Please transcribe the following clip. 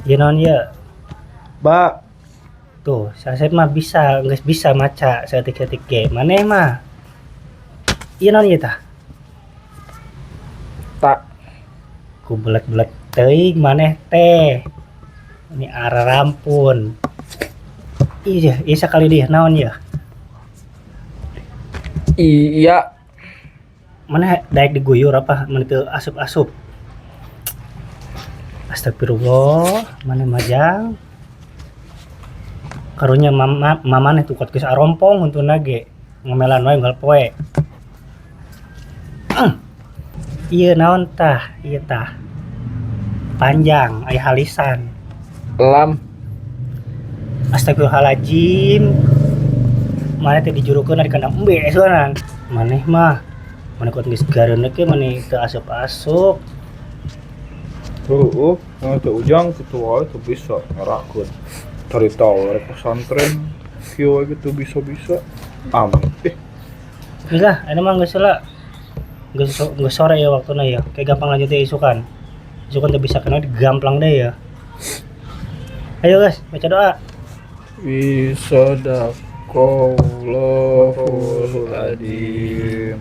Ya non ya. Ba, Tuh, saya mah bisa, nggak bisa maca seketik-ketik ge. Maneh mah. Iya non ya tah. tak Ku belet-belet teuing maneh teh. Ini arah rampun. Iya sekali dia naon ya. iya. Mana daek diguyur apa mana teu asup-asup. Astagfirullah, mana majang. Karunya mama nih tukot geus arompong untuk nage. Ngomelan wae unggal poe. Iya naon tah, iya tah. Panjang, aya halisan. Lam. Astagfirullahaladzim. Mana teh dijurukeun ari kana embe sorangan. Maneh mah mana kuat geus gareuna ke maneh teu asup-asup. Yang teu ujang kitu wae teu bisa ngarakeun. Cari tahu rek pesantren kieu we gitu bisa-bisa. Amin. Geus lah, aya mah geus heula. Geus sore ya waktuna ya. Kayak gampang lanjut ya isukan. Isukan teh bisa kenal gampang deh ya. Ayo guys, baca doa. Bisa dah Allahul Adim.